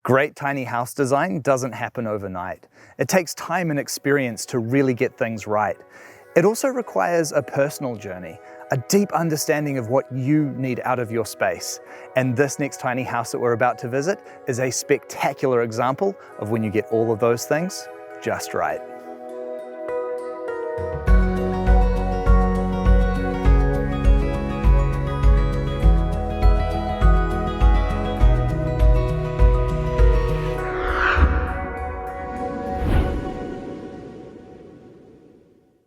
Great tiny house design doesn't happen overnight. It takes time and experience to really get things right. It also requires a personal journey, a deep understanding of what you need out of your space. And this next tiny house that we're about to visit is a spectacular example of when you get all of those things just right.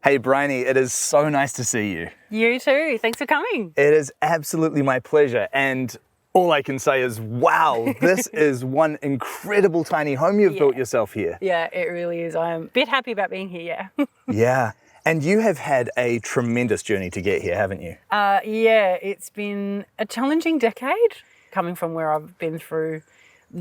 Hey Briony, it is so nice to see you. You too, thanks for coming. It is absolutely my pleasure, and all I can say is, wow, this is one incredible tiny home you've built yourself here. Yeah, it really is. I'm a bit happy about being here, yeah. Yeah, and you have had a tremendous journey to get here, haven't you? Yeah, it's been a challenging decade, coming from where I've been through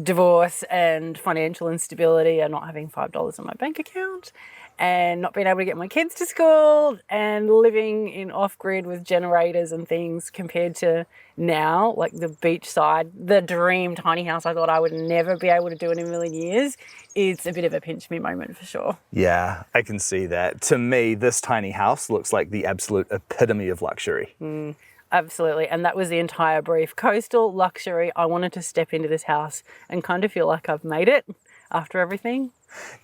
divorce and financial instability and not having $5 in my bank account, and not being able to get my kids to school and living in off-grid with generators and things, compared to now, like the beachside, the dream tiny house I thought I would never be able to do in a million years. It's a bit of a pinch me moment for sure. Yeah, I can see that. To me, this tiny house looks like the absolute epitome of luxury. Absolutely, and that was the entire brief. Coastal luxury. I wanted to step into this house and kind of feel like I've made it after everything.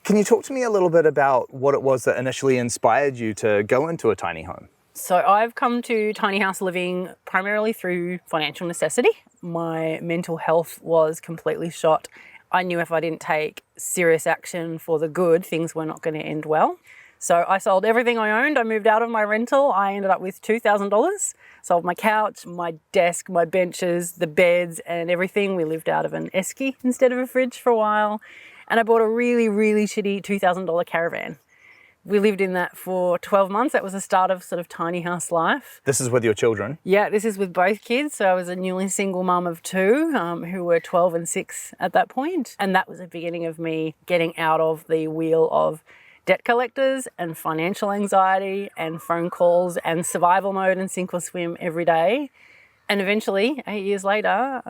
Can you talk to me a little bit about what it was that initially inspired you to go into a tiny home? So I've come to tiny house living primarily through financial necessity. My mental health was completely shot. I knew if I didn't take serious action for the good, things were not going to end well. So I sold everything I owned. I moved out of my rental. I ended up with $2,000. Sold my couch, my desk, my benches, the beds and everything. We lived out of an esky instead of a fridge for a while. And I bought a really, really shitty $2,000 caravan. We lived in that for 12 months. That was the start of sort of tiny house life. This is with your children? Yeah, this is with both kids. So I was a newly single mum of two who were 12 and 6 at that point. And that was the beginning of me getting out of the wheel of debt collectors and financial anxiety and phone calls and survival mode and sink or swim every day. And eventually, 8 years later,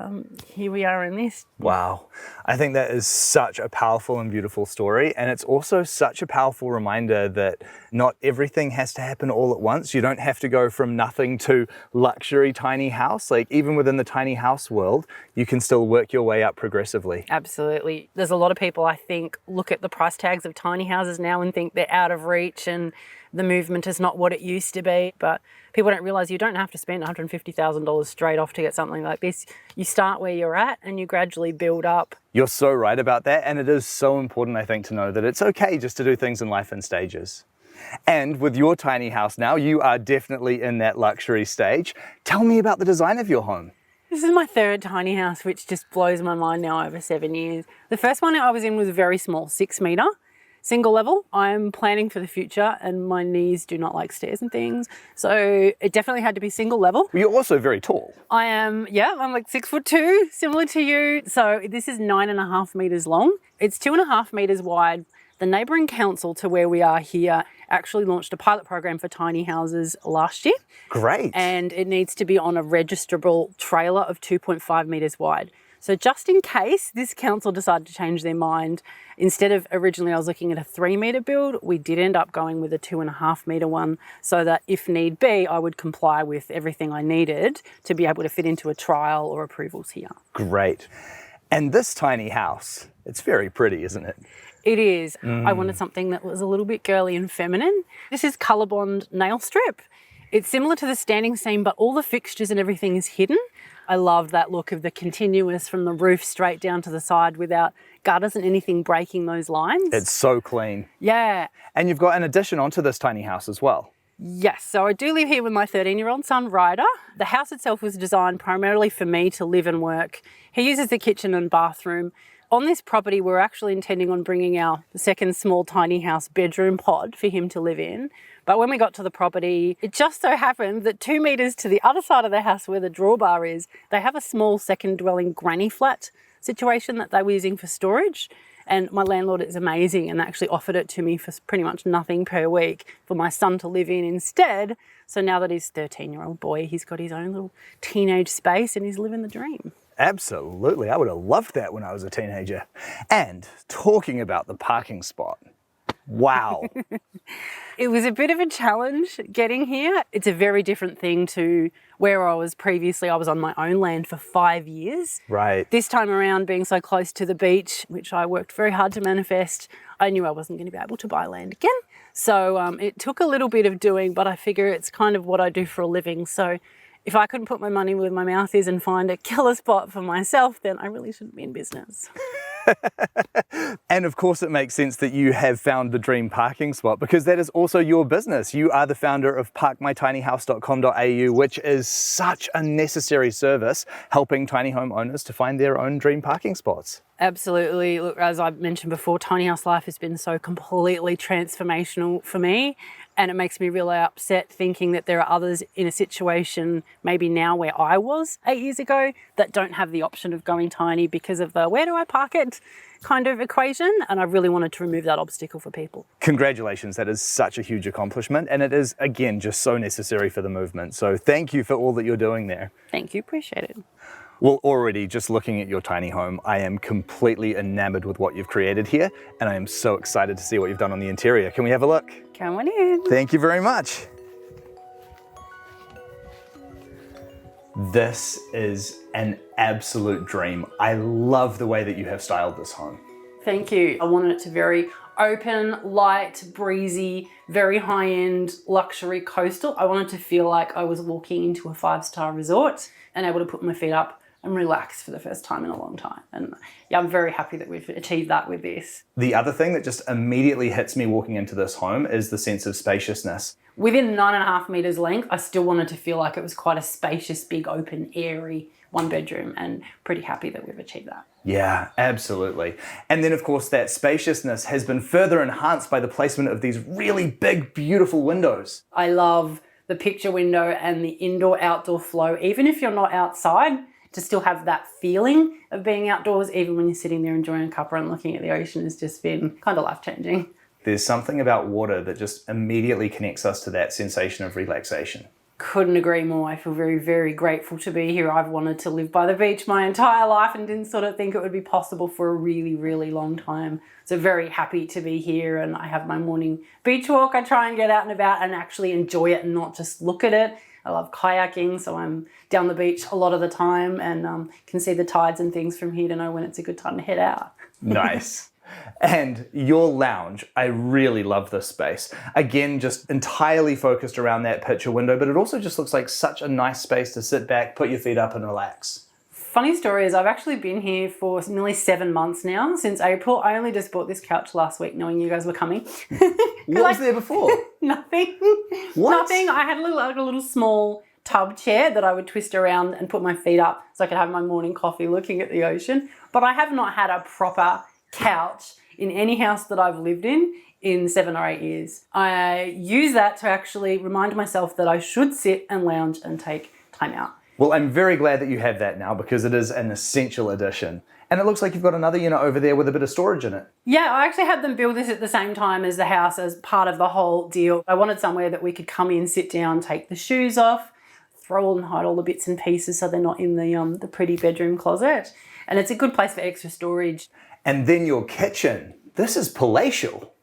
here we are in this. Wow. I think that is such a powerful and beautiful story. And it's also such a powerful reminder that not everything has to happen all at once. You don't have to go from nothing to luxury tiny house. Like even within the tiny house world, you can still work your way up progressively. Absolutely. There's a lot of people, I think, look at the price tags of tiny houses now and think they're out of reach and the movement is not what it used to be. But people don't realize you don't have to spend $150,000 straight off to get something like this. You start where you're at and you gradually build up. You're so right about that. And it is so important, I think, to know that it's okay just to do things in life in stages. And with your tiny house now, you are definitely in that luxury stage. Tell me about the design of your home. This is my third tiny house, which just blows my mind now over 7 years. The first one I was in was very small, 6 metre. Single level. I'm planning for the future and my knees do not like stairs and things. So it definitely had to be single level. You're also very tall. I am, yeah, I'm like 6'2", similar to you. So this is 9.5 metres long. It's 2.5 metres wide. The neighbouring council to where we are here actually launched a pilot program for tiny houses last year. Great. And it needs to be on a registrable trailer of 2.5 metres wide. So just in case this council decided to change their mind, instead of originally I was looking at a 3 metre build, we did end up going with a 2.5 metre one, so that if need be, I would comply with everything I needed to be able to fit into a trial or approvals here. Great. And this tiny house, it's very pretty, isn't it? It is. I wanted something that was a little bit girly and feminine. This is Colorbond nail strip. It's similar to the standing seam, but all the fixtures and everything is hidden. I love that look of the continuous from the roof straight down to the side without gutters and anything breaking those lines. It's so clean. Yeah. And you've got an addition onto this tiny house as well. Yes, so I do live here with my 13-year-old son, Ryder. The house itself was designed primarily for me to live and work. He uses the kitchen and bathroom. On this property, we're actually intending on bringing our second small tiny house bedroom pod for him to live in. But when we got to the property, it just so happened that 2 metres to the other side of the house where the drawbar is, they have a small second dwelling granny flat situation that they were using for storage. And my landlord is amazing and actually offered it to me for pretty much nothing per week for my son to live in instead. So now that he's a 13-year-old boy, he's got his own little teenage space and he's living the dream. Absolutely. I would have loved that when I was a teenager. And talking about the parking spot, wow. It was a bit of a challenge getting here. It's a very different thing to where I was previously. I was on my own land for 5 years. Right. This time around, being so close to the beach, which I worked very hard to manifest, I knew I wasn't going to be able to buy land again. So it took a little bit of doing, but I figure it's kind of what I do for a living. So if I couldn't put my money where my mouth is and find a killer spot for myself, then I really shouldn't be in business. And of course it makes sense that you have found the dream parking spot, because that is also your business. You are the founder of parkmytinyhouse.com.au, which is such a necessary service, helping tiny home owners to find their own dream parking spots. Absolutely. Look, as I mentioned before, tiny house life has been so completely transformational for me, and it makes me really upset thinking that there are others in a situation maybe now where I was 8 years ago that don't have the option of going tiny because of the where do I park it kind of equation, and I really wanted to remove that obstacle for people. Congratulations, that is such a huge accomplishment, and it is, again, just so necessary for the movement. So thank you for all that you're doing there. Thank you, appreciate it. Well, already just looking at your tiny home, I am completely enamored with what you've created here, and I am so excited to see what you've done on the interior. Can we have a look? Come on in. Thank you very much. This is an absolute dream. I love the way that you have styled this home. Thank you. I wanted it to very open, light, breezy, very high-end, luxury coastal. I wanted to feel like I was walking into a 5-star resort and able to put my feet up and relax for the first time in a long time. And yeah, I'm very happy that we've achieved that with this. The other thing that just immediately hits me walking into this home is the sense of spaciousness. Within 9.5 meters length, I still wanted to feel like it was quite a spacious, big, open, airy 1-bedroom, and pretty happy that we've achieved that. Yeah, absolutely. And then of course that spaciousness has been further enhanced by the placement of these really big, beautiful windows. I love the picture window and the indoor-outdoor flow, even if you're not outside, to still have that feeling of being outdoors, even when you're sitting there enjoying a cuppa and looking at the ocean, has just been kind of life-changing. There's something about water that just immediately connects us to that sensation of relaxation. Couldn't agree more. I feel very, very grateful to be here. I've wanted to live by the beach my entire life and didn't sort of think it would be possible for a really, really long time. So very happy to be here, and I have my morning beach walk. I try and get out and about and actually enjoy it and not just look at it. I love kayaking, so I'm down the beach a lot of the time and can see the tides and things from here to know when it's a good time to head out. Nice. And your lounge, I really love this space. Again, just entirely focused around that picture window, but it also just looks like such a nice space to sit back, put your feet up and relax. Funny story is I've actually been here for nearly 7 months now, since April. I only just bought this couch last week knowing you guys were coming. What was there before? Nothing. What? Nothing. I had a little small tub chair that I would twist around and put my feet up so I could have my morning coffee looking at the ocean. But I have not had a proper couch in any house that I've lived in 7 or 8 years. I use that to actually remind myself that I should sit and lounge and take time out. Well, I'm very glad that you have that now, because it is an essential addition. And it looks like you've got another unit over there with a bit of storage in it. Yeah, I actually had them build this at the same time as the house as part of the whole deal. I wanted somewhere that we could come in, sit down, take the shoes off, throw and hide all the bits and pieces so they're not in the pretty bedroom closet. And it's a good place for extra storage. And then your kitchen. This is palatial.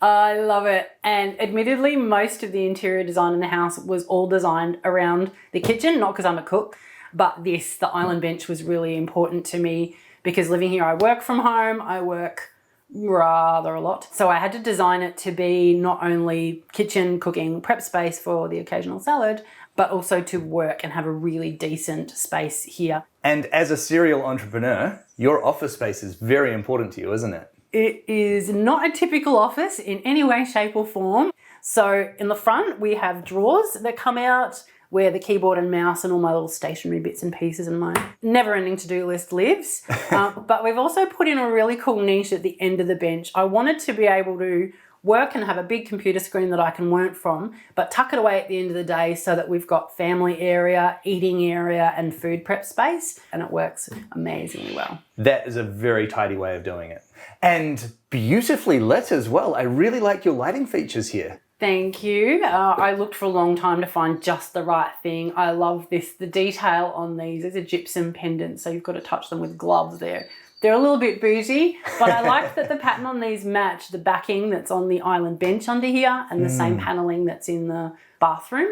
I love it. And admittedly, most of the interior design in the house was all designed around the kitchen, not because I'm a cook, but the island bench was really important to me because living here, I work from home, I work rather a lot. So I had to design it to be not only kitchen, cooking, prep space for the occasional salad, but also to work and have a really decent space here. And as a serial entrepreneur, your office space is very important to you, isn't it? It is not a typical office in any way, shape or form. So in the front, we have drawers that come out where the keyboard and mouse and all my little stationery bits and pieces and my never-ending to-do list lives. But we've also put in a really cool niche at the end of the bench. I wanted to be able to work and have a big computer screen that I can work from, but tuck it away at the end of the day so that we've got family area, eating area, and food prep space, and it works amazingly well. That is a very tidy way of doing it. And beautifully lit as well. I really like your lighting features here. Thank you. I looked for a long time to find just the right thing. I love this. The detail on these, there's a gypsum pendant, so you've got to touch them with gloves there. They're a little bit bougie, but I like that the pattern on these match the backing that's on the island bench under here and the same paneling that's in the bathroom.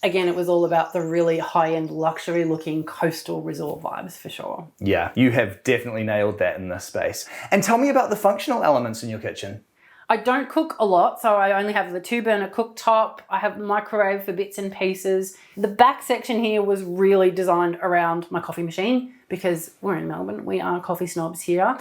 Again, it was all about the really high-end luxury looking coastal resort vibes for sure. Yeah, you have definitely nailed that in this space. And tell me about the functional elements in your kitchen. I don't cook a lot, so I only have the 2-burner cooktop. I have the microwave for bits and pieces. The back section here was really designed around my coffee machine because we're in Melbourne. We are coffee snobs here.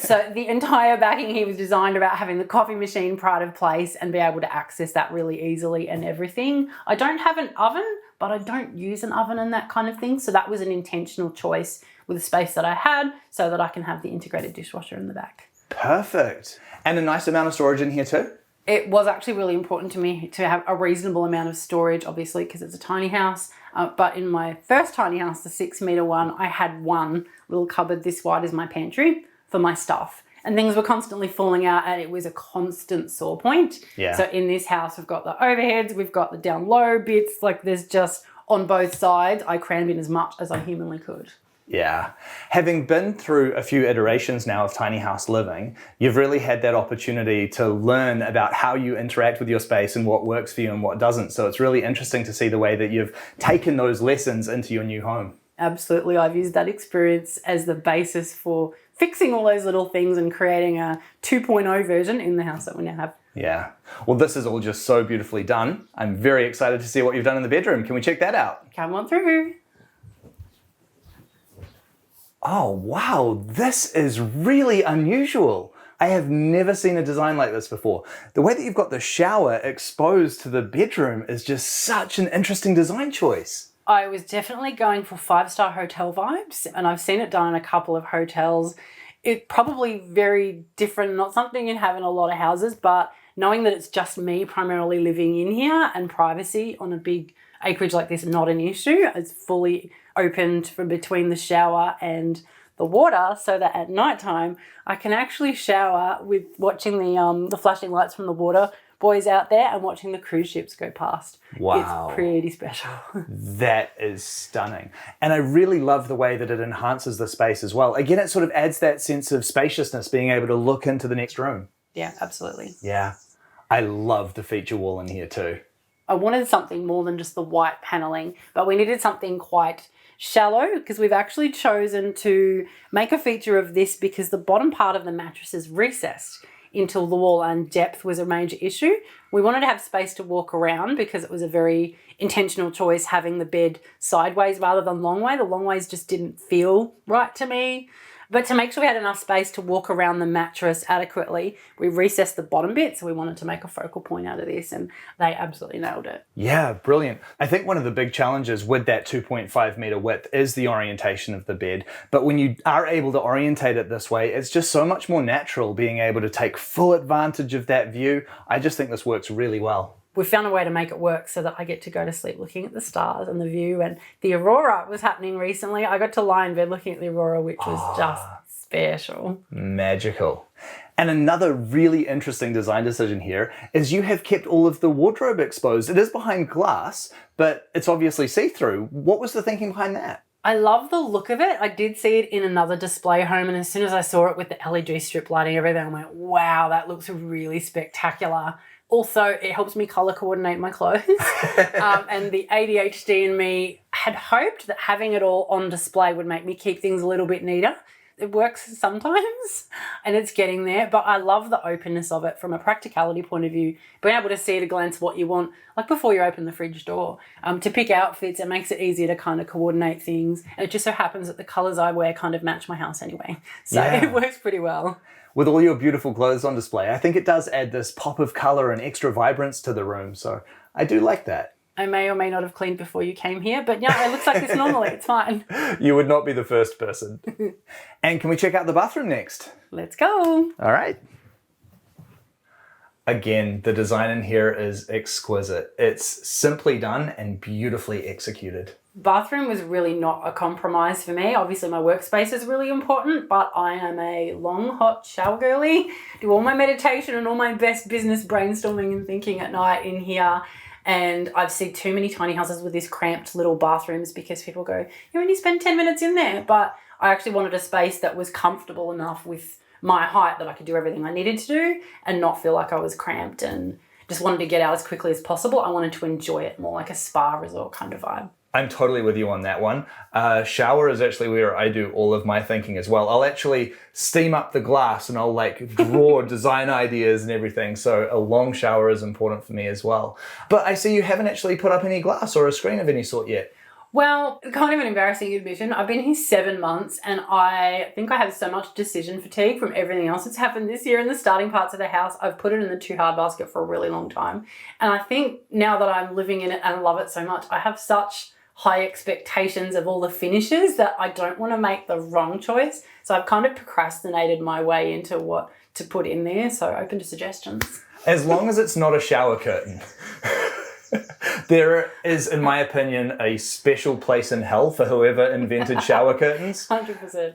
So the entire backing here was designed about having the coffee machine pride of place and be able to access that really easily and everything. I don't have an oven, but I don't use an oven and that kind of thing. So that was an intentional choice with the space that I had so that I can have the integrated dishwasher in the back. Perfect. And a nice amount of storage in here too? It was actually really important to me to have a reasonable amount of storage, obviously, because it's a tiny house. But in my first tiny house, the 6-metre one, I had one little cupboard this wide as my pantry for my stuff. And things were constantly falling out and it was a constant sore point. Yeah. So in this house, we've got the overheads, we've got the down low bits, like there's just on both sides, I crammed in as much as I humanly could. Yeah. Having been through a few iterations now of tiny house living, you've really had that opportunity to learn about how you interact with your space and what works for you and what doesn't. So it's really interesting to see the way that you've taken those lessons into your new home. Absolutely. I've used that experience as the basis for fixing all those little things and creating a 2.0 version in the house that we now have. Yeah. Well, this is all just so beautifully done. I'm very excited to see what you've done in the bedroom. Can we check that out? Come on through. Oh, wow, this is really unusual. I have never seen a design like this before. The way that you've got the shower exposed to the bedroom is just such an interesting design choice. I was definitely going for 5-star hotel vibes, and I've seen it done in a couple of hotels. It's probably very different, not something you have in a lot of houses, but knowing that it's just me primarily living in here and privacy on a big acreage like this, not an issue. It's fully opened from between the shower and the water so that at nighttime I can actually shower with watching the flashing lights from the water boys out there and watching the cruise ships go past. Wow. It's pretty special. That is stunning. And I really love the way that it enhances the space as well. Again, it sort of adds that sense of spaciousness, being able to look into the next room. Yeah, absolutely. Yeah. I love the feature wall in here too. I wanted something more than just the white paneling, but we needed something quite shallow because we've actually chosen to make a feature of this because the bottom part of the mattress is recessed into the wall and depth was a major issue. We wanted to have space to walk around because it was a very intentional choice having the bed sideways rather than long way. The long ways just didn't feel right to me. But to make sure we had enough space to walk around the mattress adequately, we recessed the bottom bit, so we wanted to make a focal point out of this, and they absolutely nailed it. Yeah, brilliant. I think one of the big challenges with that 2.5 meter width is the orientation of the bed. But when you are able to orientate it this way, it's just so much more natural being able to take full advantage of that view. I just think this works really well. We found a way to make it work so that I get to go to sleep looking at the stars and the view, and the aurora was happening recently. I got to lie in bed looking at the aurora, which was just special. Magical. And another really interesting design decision here is you have kept all of the wardrobe exposed. It is behind glass, but it's obviously see-through. What was the thinking behind that? I love the look of it. I did see it in another display home, and as soon as I saw it with the LED strip lighting and everything, I went, wow, that looks really spectacular. Also, it helps me colour coordinate my clothes. And the ADHD in me had hoped that having it all on display would make me keep things a little bit neater. It works sometimes, and it's getting there, but I love the openness of it from a practicality point of view. Being able to see at a glance what you want, like before you open the fridge door, to pick outfits, it makes it easier to kind of coordinate things. And it just so happens that the colours I wear kind of match my house anyway. So It works pretty well. With all your beautiful clothes on display, I think it does add this pop of colour and extra vibrance to the room. So I do like that. I may or may not have cleaned before you came here, but yeah, it looks like this normally. It's fine. You would not be the first person. And can we check out the bathroom next? Let's go. All right. Again, the design in here is exquisite. It's simply done and beautifully executed. Bathroom was really not a compromise for me. Obviously my workspace is really important, but I am a long, hot shower girly. Do all my meditation and all my best business brainstorming and thinking at night in here. And I've seen too many tiny houses with these cramped little bathrooms because people go, you only spend 10 minutes in there. But I actually wanted a space that was comfortable enough with my height that I could do everything I needed to do and not feel like I was cramped, and just wanted to get out as quickly as possible. I wanted to enjoy it more, like a spa resort kind of vibe. I'm totally with you on that one. Shower is actually where I do all of my thinking as well. I'll actually steam up the glass and I'll like draw design ideas and everything. So a long shower is important for me as well. But I see you haven't actually put up any glass or a screen of any sort yet. Well, kind of an embarrassing admission. I've been here 7 months and I think I have so much decision fatigue from everything else that's happened this year in the starting parts of the house. I've put it in the too hard basket for a really long time. And I think now that I'm living in it and I love it so much, I have such high expectations of all the finishes that I don't want to make the wrong choice. So I've kind of procrastinated my way into what to put in there. So open to suggestions. As long as it's not a shower curtain. There is, in my opinion, a special place in hell for whoever invented shower curtains. 100%.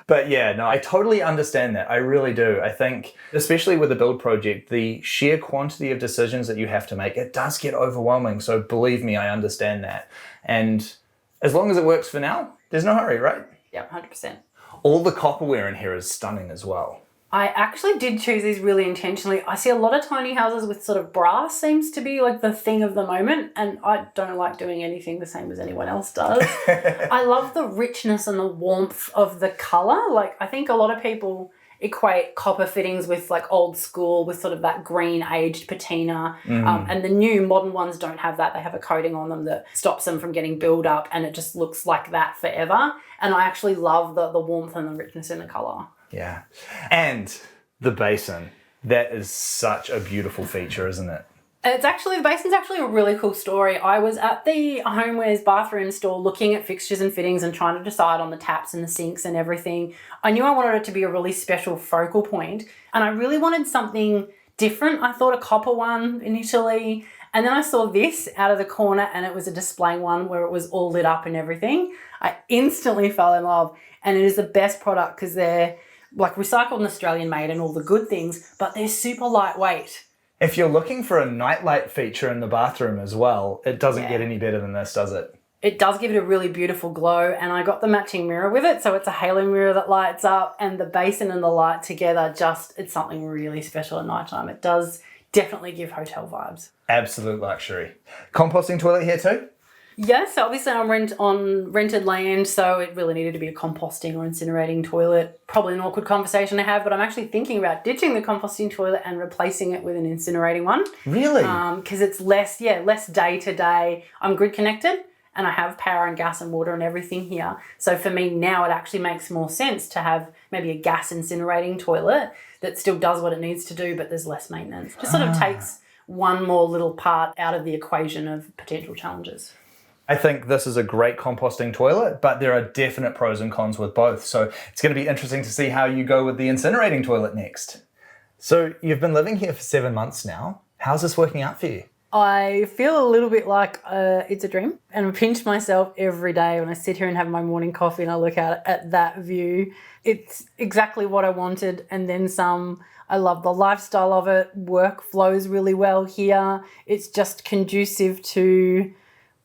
But yeah, no, I totally understand that. I really do. I think, especially with a build project, the sheer quantity of decisions that you have to make, it does get overwhelming. So believe me, I understand that. And as long as it works for now, there's no hurry, right? Yeah, 100%. All the copperware in here is stunning as well. I actually did choose these really intentionally. I see a lot of tiny houses with sort of brass seems to be like the thing of the moment, and I don't like doing anything the same as anyone else does. I love the richness and the warmth of the colour. Like, I think a lot of people equate copper fittings with like old school, with sort of that green aged patina. And the new modern ones don't have that. They have a coating on them that stops them from getting build up, and it just looks like that forever. And I actually love the warmth and the richness in the colour. Yeah. And the basin. That is such a beautiful feature, isn't it? The basin's actually a really cool story. I was at the Homewares bathroom store looking at fixtures and fittings and trying to decide on the taps and the sinks and everything. I knew I wanted it to be a really special focal point, and I really wanted something different. I thought a copper one initially, and then I saw this out of the corner and it was a display one where it was all lit up and everything. I instantly fell in love, and it is the best product because they're like recycled and Australian made and all the good things, but they're super lightweight. If you're looking for a nightlight feature in the bathroom as well, it doesn't get any better than this, does it? It does give it a really beautiful glow, and I got the matching mirror with it, so it's a halo mirror that lights up, and the basin and the light together it's something really special at nighttime. It does definitely give hotel vibes. Absolute luxury. Composting toilet here too? Yes, obviously I'm on rented land, so it really needed to be a composting or incinerating toilet. Probably an awkward conversation to have, but I'm actually thinking about ditching the composting toilet and replacing it with an incinerating one. Really? Because it's less day to day. I'm grid connected and I have power and gas and water and everything here. So for me now, it actually makes more sense to have maybe a gas incinerating toilet that still does what it needs to do, but there's less maintenance. Just sort of takes one more little part out of the equation of potential challenges. I think this is a great composting toilet, but there are definite pros and cons with both. So it's going to be interesting to see how you go with the incinerating toilet next. So you've been living here for 7 months now. How's this working out for you? I feel a little bit like it's a dream, and I pinch myself every day when I sit here and have my morning coffee and I look out at that view. It's exactly what I wanted and then some. I love the lifestyle of it. Work flows really well here. It's just conducive to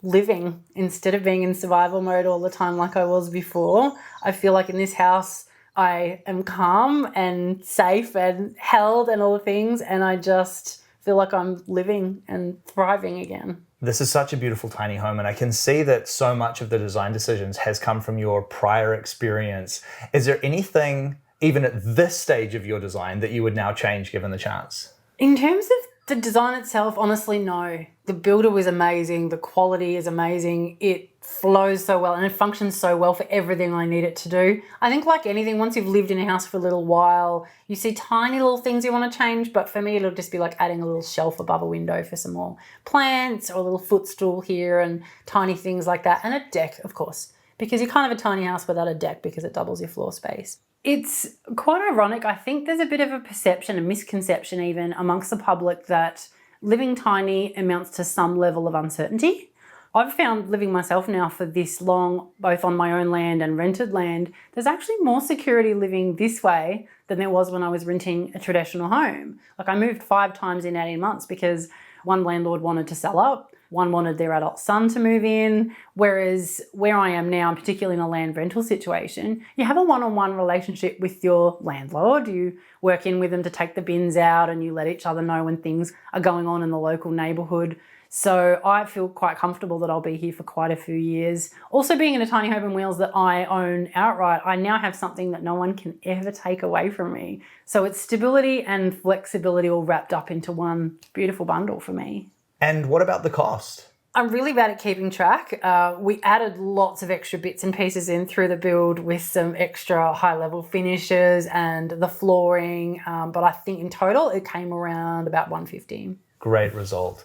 living instead of being in survival mode all the time like I was before. I feel like in this house I am calm and safe and held and all the things, and I just feel like I'm living and thriving again. This is such a beautiful tiny home, and I can see that so much of the design decisions has come from your prior experience. Is there anything, even at this stage of your design, that you would now change given the chance? In terms of the design itself, honestly, no. The builder was amazing. The quality is amazing. It flows so well and it functions so well for everything I need it to do. I think like anything, once you've lived in a house for a little while, you see tiny little things you want to change, but for me, it'll just be like adding a little shelf above a window for some more plants or a little footstool here and tiny things like that. And a deck, of course, because you can't have a tiny house without a deck because it doubles your floor space. It's quite ironic. I think there's a bit of a perception, a misconception even amongst the public that living tiny amounts to some level of uncertainty. I've found living myself now for this long, both on my own land and rented land, there's actually more security living this way than there was when I was renting a traditional home. Like I moved 5 times in 18 months because one landlord wanted to sell up, one wanted their adult son to move in, whereas where I am now, particularly in a land rental situation, you have a one-on-one relationship with your landlord. You work in with them to take the bins out and you let each other know when things are going on in the local neighbourhood. So I feel quite comfortable that I'll be here for quite a few years. Also being in a tiny home in Wales that I own outright, I now have something that no one can ever take away from me. So it's stability and flexibility all wrapped up into one beautiful bundle for me. And what about the cost? I'm really bad at keeping track. We added lots of extra bits and pieces in through the build with some extra high-level finishes and the flooring, but I think in total it came around about $150. Great result.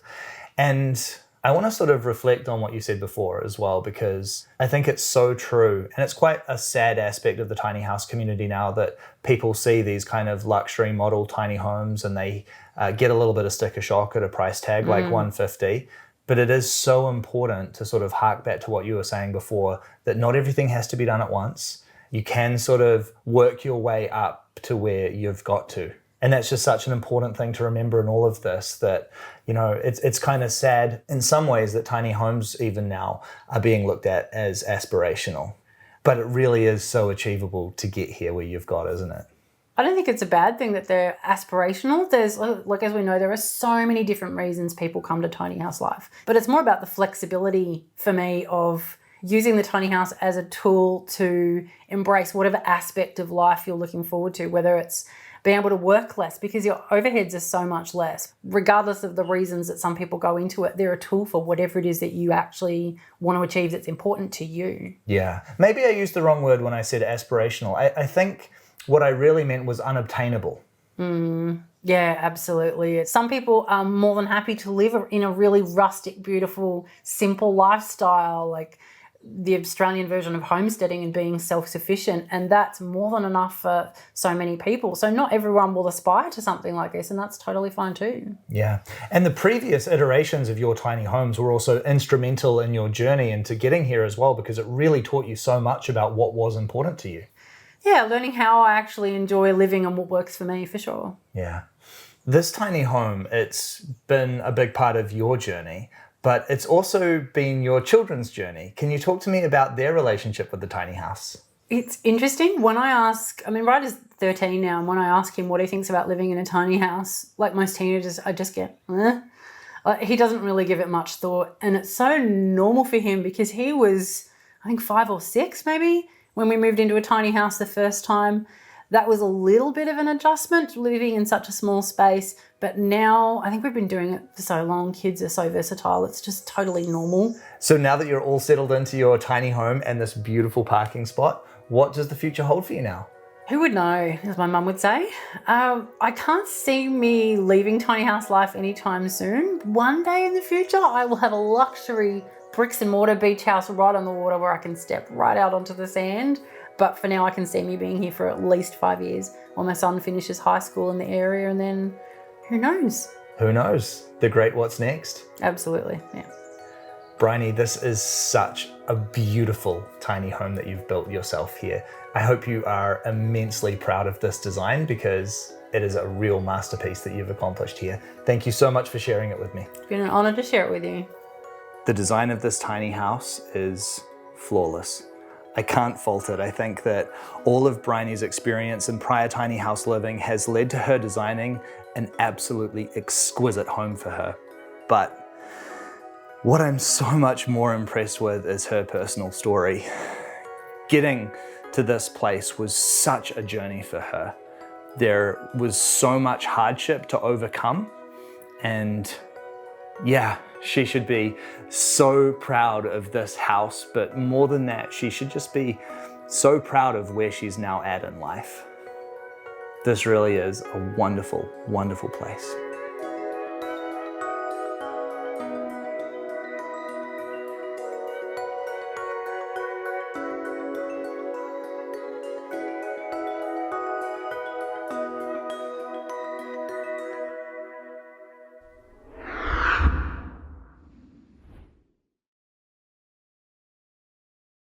And I want to sort of reflect on what you said before as well, because I think it's so true. And it's quite a sad aspect of the tiny house community now that people see these kind of luxury model tiny homes and they get a little bit of sticker shock at a price tag like $150. But it is so important to sort of hark back to what you were saying before, that not everything has to be done at once. You can sort of work your way up to where you've got to. And that's just such an important thing to remember in all of this, that, you know, it's kind of sad in some ways that tiny homes even now are being looked at as aspirational. But it really is so achievable to get here where you've got, isn't it? I don't think it's a bad thing that they're aspirational. There's, like, as we know, there are so many different reasons people come to tiny house life. But it's more about the flexibility for me of using the tiny house as a tool to embrace whatever aspect of life you're looking forward to, whether it's being able to work less because your overheads are so much less. Regardless of the reasons that some people go into it, they're a tool for whatever it is that you actually want to achieve that's important to you. Yeah. Maybe I used the wrong word when I said aspirational. I think what I really meant was unobtainable. Yeah, absolutely. Some people are more than happy to live in a really rustic, beautiful, simple lifestyle, like the Australian version of homesteading and being self-sufficient, and that's more than enough for so many people. So not everyone will aspire to something like this, and that's totally fine too. Yeah. And the previous iterations of your tiny homes were also instrumental in your journey into getting here as well, because it really taught you so much about what was important to you. Yeah, learning how I actually enjoy living and what works for me, for sure. Yeah. This tiny home, it's been a big part of your journey, but it's also been your children's journey. Can you talk to me about their relationship with the tiny house? It's interesting. When I ask, Ryder's 13 now, and when I ask him what he thinks about living in a tiny house, like most teenagers, I just get, he doesn't really give it much thought. And it's so normal for him because he was, I think, 5 or 6 maybe, when we moved into a tiny house the first time. That was a little bit of an adjustment, living in such a small space. But now, I think we've been doing it for so long. Kids are so versatile. It's just totally normal. So now that you're all settled into your tiny home and this beautiful parking spot, what does the future hold for you now? Who would know, as my mum would say. I can't see me leaving tiny house life anytime soon. One day in the future, I will have a luxury bricks and mortar beach house right on the water where I can step right out onto the sand. But for now, I can see me being here for at least 5 years while my son finishes high school in the area, and then who knows? Who knows? The great what's next? Absolutely, yeah. Briony, this is such a beautiful tiny home that you've built yourself here. I hope you are immensely proud of this design because it is a real masterpiece that you've accomplished here. Thank you so much for sharing it with me. It's been an honour to share it with you. The design of this tiny house is flawless. I can't fault it. I think that all of Briony's experience in prior tiny house living has led to her designing an absolutely exquisite home for her. But what I'm so much more impressed with is her personal story. Getting to this place was such a journey for her. There was so much hardship to overcome, and yeah, she should be so proud of this house, but more than that, she should just be so proud of where she's now at in life. This really is a wonderful, wonderful place.